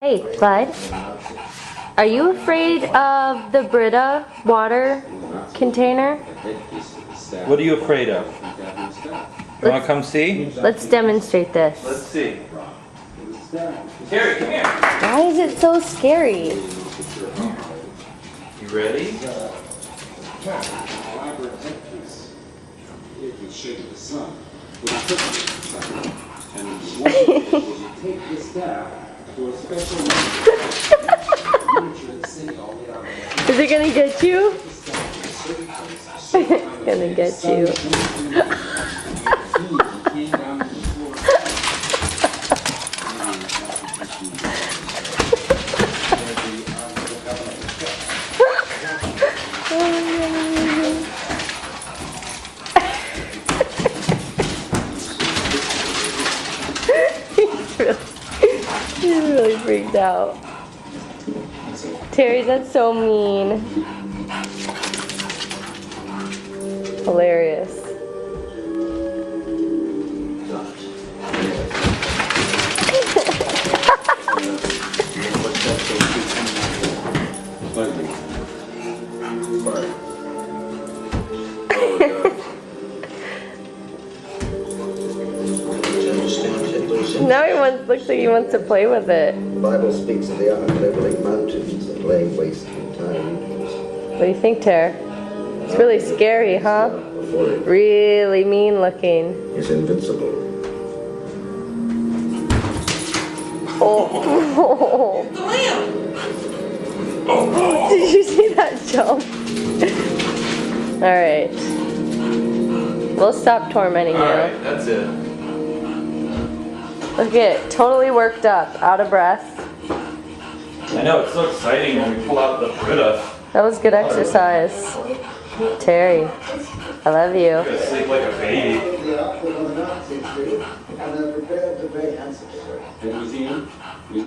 Hey, Clyde. Are you afraid of the Brita water container? What are you afraid of? You want to come see? Let's demonstrate this. Let's see. Terry, come here. Why is it so scary? You ready? Is it gonna get you? It's gonna get you. He's really freaked out. Terry, that's so mean. Hilarious. Now looks like he wants to play with it. The Bible speaks of the art of leveling mountains and laying waste entire regions. What do you think, Tara? It's really scary, huh? Before it Really mean looking. is invincible. Oh. Did you see that jump? Alright. We'll stop tormenting you. Alright, that's it. Look at it, totally worked up, out of breath. I know, it's so exciting when we pull out the Brita. That was good exercise. Terry, I love you. You're gonna sleep like a baby. The output on the Nazis do, and they're prepared to pay handsomely for it.